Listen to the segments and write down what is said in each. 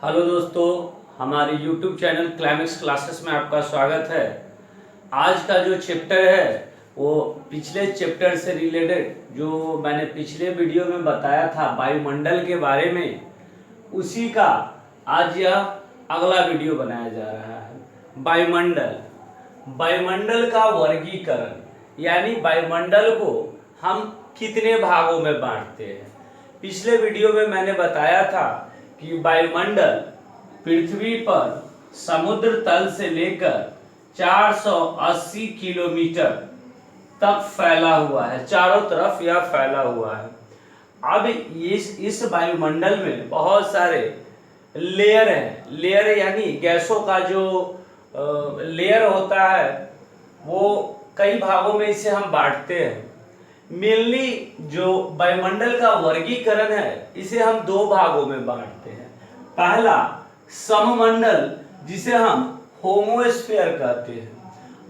Hello दोस्तों, हमारे YouTube channel climax classes में आपका स्वागत है। आज का जो चैप्टर है वो पिछले चैप्टर से रिलेटेड जो मैंने पिछले वीडियो में बताया था वायुमंडल के बारे में, उसी का आज यह अगला वीडियो बनाया जा रहा है। वायुमंडल का वर्गीकरण, यानी वायुमंडल को हम कितने भागों में बांटते हैं। पिछले वीडियो में मैंने बताया था कि वायुमंडल पृथ्वी पर समुद्र तल से लेकर 480 किलोमीटर तक फैला हुआ है, चारों तरफ यह फैला हुआ है। अब इस वायुमंडल में बहुत सारे लेयर हैं। लेयर यानी गैसों का जो लेयर होता है वो कई भागों में इसे हम बांटते हैं। मेनली जो वायुमंडल का वर्गीकरण है इसे हम दो भागों में बांटते हैं। पहला सममंडल, जिसे हम होमोस्फीयर कहते हैं।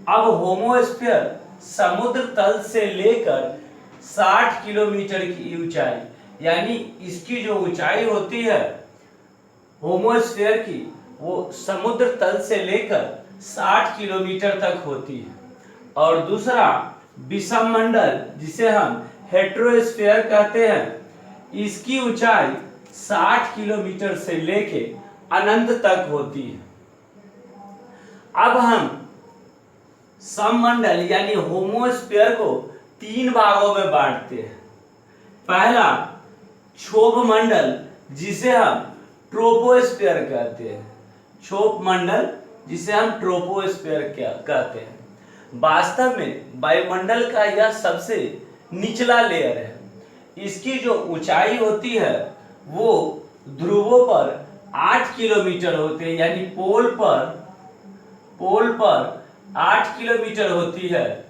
अब होमोस्फीयर समुद्र तल से लेकर 60 किलोमीटर की ऊंचाई, यानी इसकी जो ऊंचाई होती है होमोस्फीयर की, वो समुद्र तल से लेकर 60 किलोमीटर तक होती है। और दूसरा विषममंडल, जिसे हम हेट्रोस्फीयर कहते हैं, इसकी ऊंचाई 60 किलोमीटर से लेके अनंत तक होती है। अब हम सममंडल यानी होमोस्फीयर को तीन भागों में बांटते हैं। पहला क्षोभ मंडल, जिसे हम ट्रोपोस्फीयर कहते हैं। क्षोभ मंडल, जिसे हम ट्रोपोस्फीयर कहते हैं। वास्तव में वायुमंडल का यह सबसे निचला लेयर है। इसकी जो ऊंचाई होती है वो ध्रुवों पर 8 किलोमीटर होते हैं, यानी पोल पर 8 किलोमीटर होती है,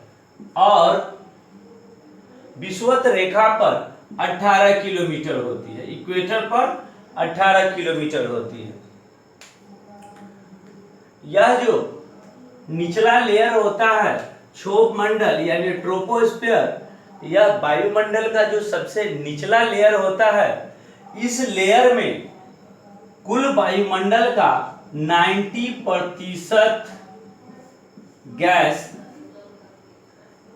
और विषुवत रेखा पर 18 किलोमीटर होती है। इक्वेटर पर 18 किलोमीटर होती है। यह जो निचला लेयर होता है क्षोभ मंडल यानी ट्रोपोस्फीयर, यह वायुमंडल का जो सबसे निचला लेयर होता है। इस लेयर में कुल वायुमंडल का 90% गैस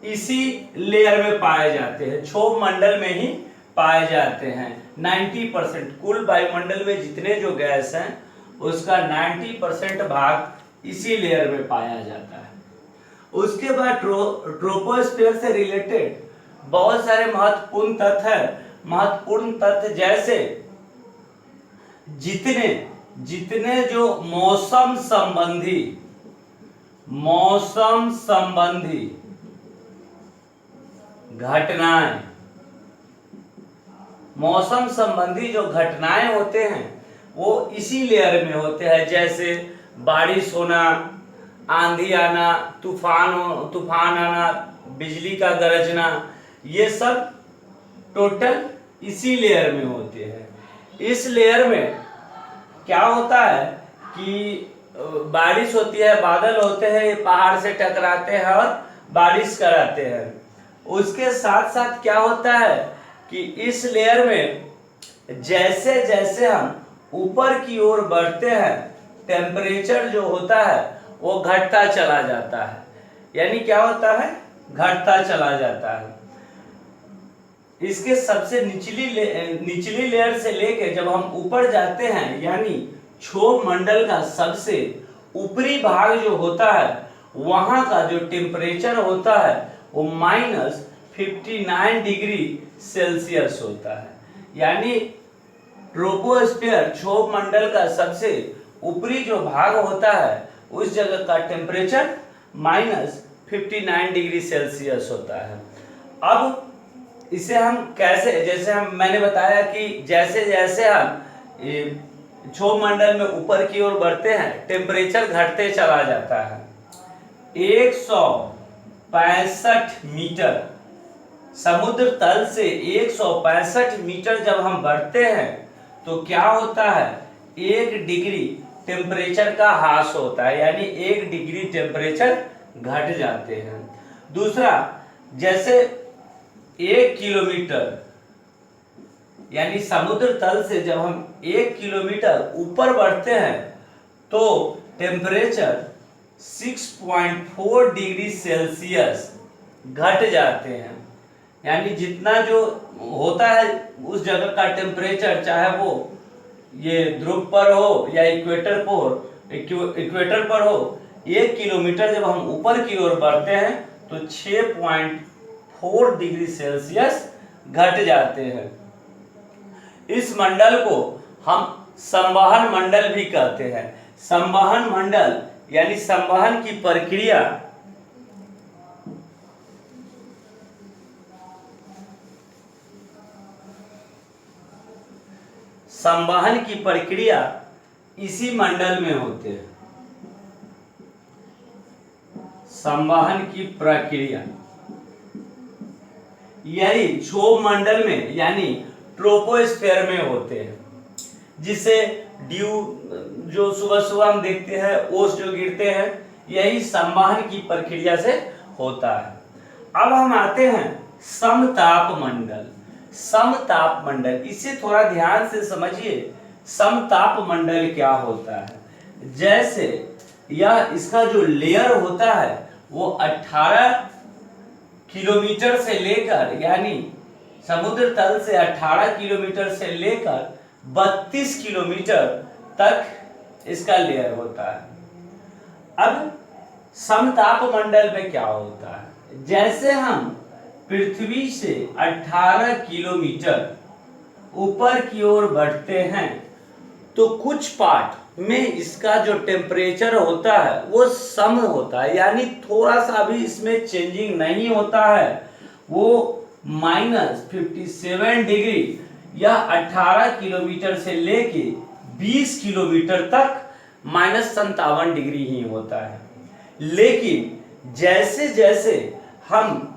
इसी लेयर में पाए जाते हैं, क्षोभ मंडल में ही पाए जाते हैं। 90% कुल वायुमंडल में जितने जो गैस हैं उसका 90% भाग इसी लेयर में पाया जाता है। उसके बाद ट्रोपोस्फीयर से रिलेटेड बहुत सारे महत्वपूर्ण तथ्य है। महत्वपूर्ण तथ्य जैसे जितने जो मौसम संबंधी घटनाएं, मौसम संबंधी जो घटनाएं होते हैं वो इसी लेयर में होते हैं। जैसे बारिश होना, आंधी आना, तूफान आना, बिजली का गरजना, ये सब टोटल इसी लेयर में होते हैं। इस लेयर में क्या होता है कि बारिश होती है, बादल होते हैं, ये पहाड़ से टकराते हैं और बारिश कराते हैं। उसके साथ साथ क्या होता है कि इस लेयर में जैसे जैसे हम ऊपर की ओर बढ़ते हैं, टेम्परेचर जो होता है वो घटता चला जाता है। यानी क्या होता है, घटता चला जाता है। इसके सबसे निचली लेयर से लेके जब हम ऊपर जाते हैं, यानी क्षोभ मंडल का सबसे ऊपरी भाग जो होता है, वहां का जो टेम्परेचर होता है वो -59 डिग्री सेल्सियस होता है। यानी ट्रोपोस्फीयर क्षोभ मंडल का सबसे ऊपरी जो भाग होता है उस जगह का टेम्परेचर -59 डिग्री सेल्सियस होता है। अब इसे हम कैसे, जैसे मैंने बताया कि जैसे जैसे हम क्षोभ मंडल में ऊपर की ओर बढ़ते हैं टेम्परेचर घटते चला जाता है। 165 मीटर समुद्र तल से 165 मीटर जब हम बढ़ते हैं तो क्या होता है, 1 डिग्री टेम्परेचर का ह्रास होता है, यानी 1 डिग्री टेम्परेचर घट जाते हैं। दूसरा, जैसे 1 यानी समुद्र तल से जब हम 1 किलोमीटर ऊपर बढ़ते हैं तो टेम्परेचर 6.4 डिग्री सेल्सियस घट जाते हैं। यानी जितना जो होता है उस जगह का टेम्परेचर, चाहे वो ये ध्रुव पर हो या इक्वेटर पर हो, 1 किलोमीटर जब हम ऊपर की ओर बढ़ते हैं तो 6.4 डिग्री सेल्सियस घट जाते हैं। इस मंडल को हम संवहन मंडल भी कहते हैं। संवहन मंडल यानी संवहन की प्रक्रिया इसी मंडल में होते हैं। संवहन की प्रक्रिया यही क्षोभ मंडल में यानी ट्रोपोस्फेयर में होते हैं, जिसे ड्यू जो सुबह सुबह हम देखते हैं, ओस जो गिरते हैं, यही संवहन की प्रक्रिया से होता है। अब हम आते हैं समताप मंडल। समताप मंडल, इसे थोड़ा ध्यान से समझिए। समताप मंडल क्या होता है? जैसे यह इसका जो लेयर होता है वो 18 किलोमीटर से लेकर, यानी समुद्र तल से 18 किलोमीटर से लेकर 32 किलोमीटर तक इसका लेयर होता है। अब समताप मंडल में क्या होता है? जैसे हम पृथ्वी से 18 किलोमीटर ऊपर की ओर बढ़ते हैं तो कुछ पार्ट में इसका जो टेम्परेचर होता है वो सम होता है, यानी थोड़ा सा भी इसमें चेंजिंग नहीं होता है। वो -57 डिग्री या 18 किलोमीटर से लेके 20 किलोमीटर तक -57 डिग्री ही होता है। लेकिन जैसे जैसे हम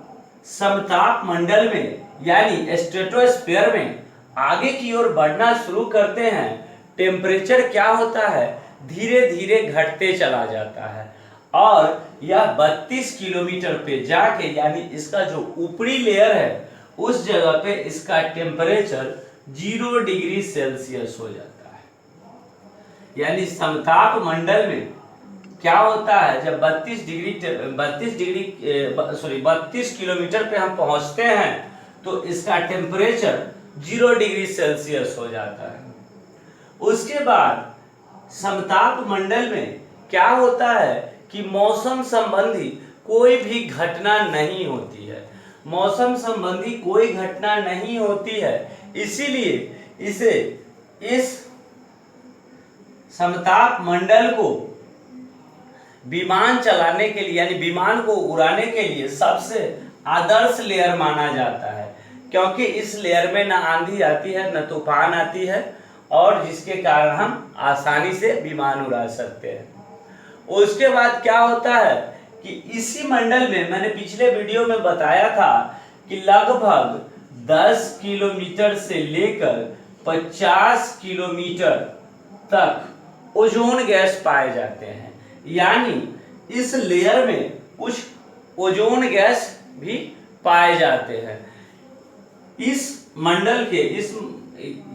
समताप मंडल में यानी स्ट्रेटोस्फीयर में आगे की ओर बढ़ना शुरू करते हैं, टेम्परेचर क्या होता है? धीरे धीरे घटते चला जाता है और यह 32 किलोमीटर पे जाके, यानी इसका जो ऊपरी लेयर है उस जगह पे इसका टेम्परेचर 0 डिग्री सेल्सियस हो जाता है। यानी समताप मंडल में क्या होता है? जब 32 किलोमीटर पे हम पहुंचते हैं तो इसका टेम्परेचर 0 डिग्री सेल्सियस हो जाता है। उसके बाद समताप मंडल में क्या होता है कि मौसम संबंधी कोई भी घटना नहीं होती है। मौसम संबंधी कोई घटना नहीं होती है, इसीलिए इसे इस समताप मंडल को विमान चलाने के लिए, यानी विमान को उड़ाने के लिए सबसे आदर्श लेयर माना जाता है, क्योंकि इस लेयर में ना आंधी आती है न तूफान आती है, और जिसके कारण हम आसानी से विमान उड़ा सकते हैं। उसके बाद क्या होता है कि इसी मंडल में मैंने पिछले वीडियो में बताया था कि लगभग 10 किलोमीटर से लेकर 50 किलोमीटर तक ओजोन गैस पाए जाते हैं। यानी इस लेयर में कुछ ओजोन गैस भी पाए जाते हैं। इस मंडल के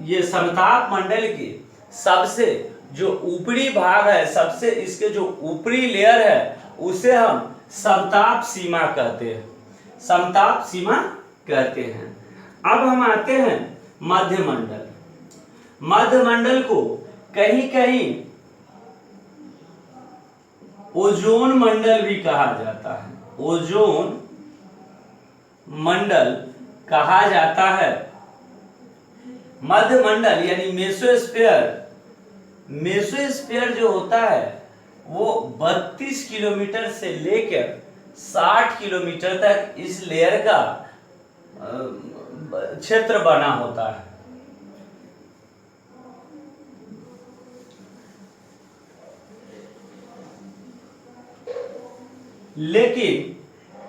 ये समताप मंडल के सबसे जो ऊपरी भाग है, सबसे इसके जो ऊपरी लेयर है उसे हम समताप सीमा कहते हैं। समताप सीमा कहते हैं। अब हम आते हैं मध्य मंडल। मध्य मंडल को कहीं कहीं ओजोन मंडल भी कहा जाता है। ओजोन मंडल कहा जाता है। मध्य मंडल यानी मेसोस्फीयर जो होता है वो 32 किलोमीटर से लेकर 60 किलोमीटर तक इस लेयर का क्षेत्र बना होता है। लेकिन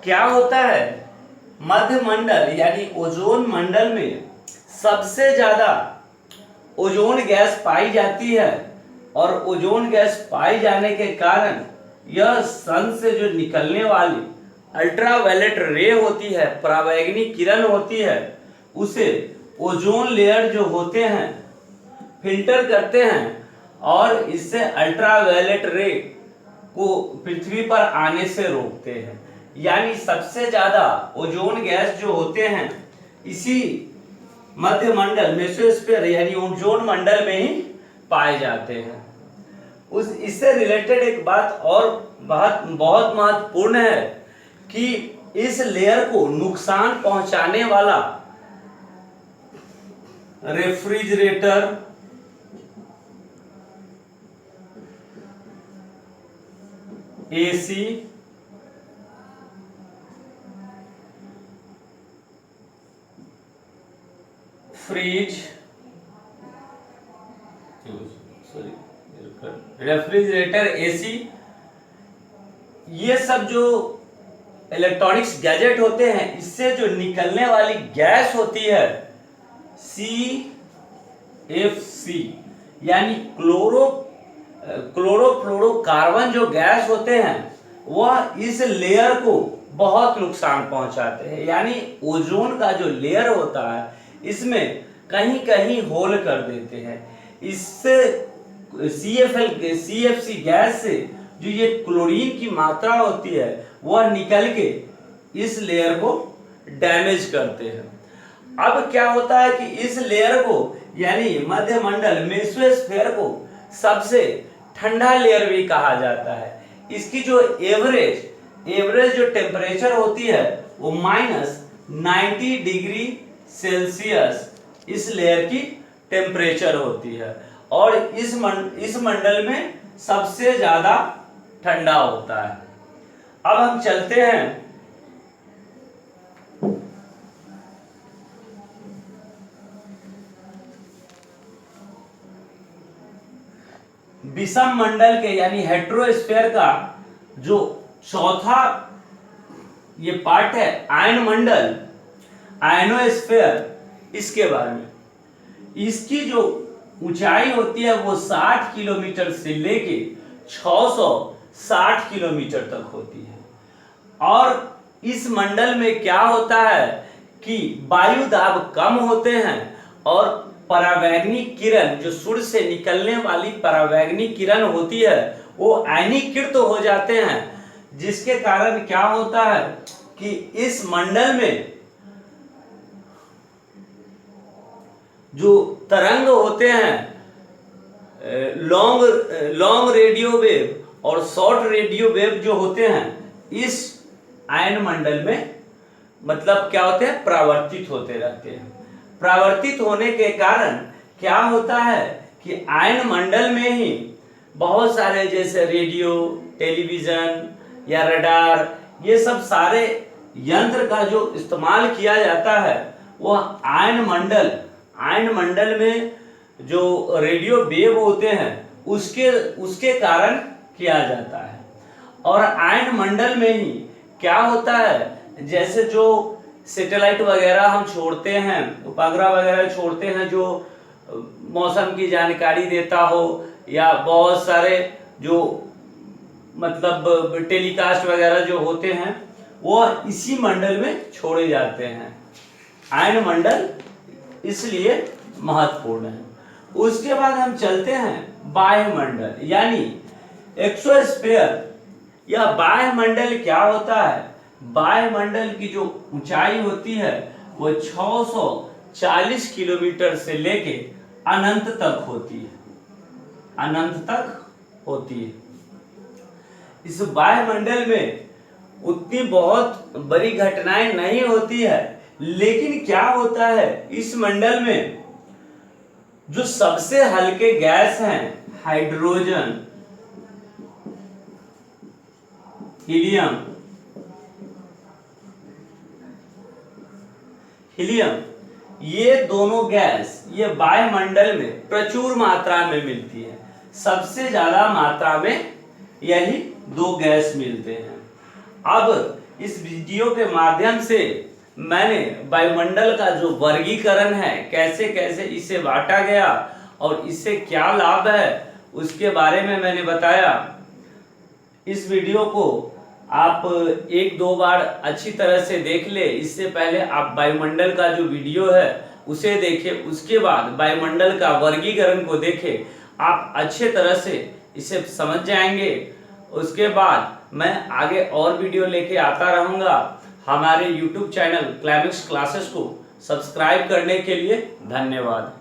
क्या होता है, मध्य मंडल यानी ओजोन मंडल में सबसे ज्यादा ओजोन गैस पाई जाती है, और ओजोन गैस पाई जाने के कारण यह सन से जो निकलने वाली अल्ट्रावायलेट रे होती है, पराबैंगनी किरण होती है, उसे ओजोन लेयर जो होते हैं फिल्टर करते हैं और इससे अल्ट्रावायलेट रे को पृथ्वी पर आने से रोकते हैं। यानी सबसे ज्यादा ओजोन गैस जो होते हैं इसी मध्य मंडल मेसोस्फीयर यानी ओजोन मंडल में ही पाए जाते हैं। उस इससे रिलेटेड एक बात और बहुत महत्वपूर्ण है कि इस लेयर को नुकसान पहुंचाने वाला refrigerator, AC, fridge, refrigerator, AC, ये सब जो इलेक्ट्रॉनिक्स गैजेट होते हैं इससे जो निकलने वाली गैस होती है CFC यानी क्लोरोफ्लोरोकार्बन जो गैस होते हैं वह इस लेयर को बहुत नुकसान पहुंचाते हैं। यानी ओजोन का जो लेयर होता है इसमें कहीं कहीं होल कर देते हैं। इससे CFC गैस से जो ये क्लोरीन की मात्रा होती है वह निकल के इस लेयर को डैमेज करते हैं। अब क्या होता है कि इस लेयर को यानी मध्य मंडल मेसोस्फीयर को सबसे ठंडा लेयर भी कहा जाता है। इसकी जो एवरेज जो टेम्परेचर होती है वो -90 डिग्री सेल्सियस इस लेयर की टेम्परेचर होती है और इस मंडल में सबसे ज्यादा ठंडा होता है। अब हम चलते हैं विषम मंडल के यानी हेट्रोस्फीयर का जो चौथा ये पार्ट है आयन मंडल, आयनोस्फीयर, इसके बारे में। इसकी जो ऊंचाई होती है वो 60 किलोमीटर से लेके 660 किलोमीटर तक होती है। और इस मंडल में क्या होता है कि वायु दाब कम होते हैं और परावैंगनिक किरण जो सूर्य से निकलने वाली परावैंगनिक किरण होती है वो आयनीकृत हो जाते हैं, जिसके कारण क्या होता है कि इस मंडल में जो तरंग होते हैं लॉन्ग रेडियो वेव और शॉर्ट रेडियो वेव जो होते हैं इस आयन मंडल में मतलब क्या होते हैं परावर्तित होते रहते हैं। परावर्तित होने के कारण क्या होता है कि आयन मंडल में ही बहुत सारे जैसे रेडियो, टेलीविजन या रडार, ये सब सारे यंत्र का जो इस्तेमाल किया जाता है वह आयन मंडल में जो रेडियो वेव होते हैं उसके कारण किया जाता है। और आयन मंडल में ही क्या होता है जैसे जो सैटेलाइट वगैरह हम छोड़ते हैं, उपग्रह वगैरह छोड़ते हैं जो मौसम की जानकारी देता हो या बहुत सारे जो मतलब टेलीकास्ट वगैरह जो होते हैं वो इसी मंडल में छोड़े जाते हैं। आयन मंडल इसलिए महत्वपूर्ण है। उसके बाद हम चलते हैं वायुमंडल यानी एक्सोस्फीयर। यह वायुमंडल क्या होता है? वायुमंडल की जो ऊंचाई होती है वो 640 किलोमीटर से लेके अनंत तक होती है। इस वायुमंडल में उतनी बहुत बड़ी घटनाएं नहीं होती है, लेकिन क्या होता है इस मंडल में जो सबसे हल्के गैस हैं हाइड्रोजन, हीलियम, ये दोनों गैस ये वायुमंडल में प्रचुर मात्रा में मिलती है। सबसे ज्यादा मात्रा में यही दो गैस मिलते हैं। अब इस वीडियो के माध्यम से मैंने वायुमंडल का जो वर्गीकरण है कैसे कैसे इसे बांटा गया और इससे क्या लाभ है उसके बारे में मैंने बताया। इस वीडियो को आप एक दो बार अच्छी तरह से देख ले। इससे पहले आप वायुमंडल का जो वीडियो है उसे देखें, उसके बाद वायुमंडल का वर्गीकरण को देखें, आप अच्छे तरह से इसे समझ जाएंगे। उसके बाद मैं आगे और वीडियो लेके आता रहूँगा। हमारे YouTube चैनल क्लाइमेक्स क्लासेस को सब्सक्राइब करने के लिए धन्यवाद।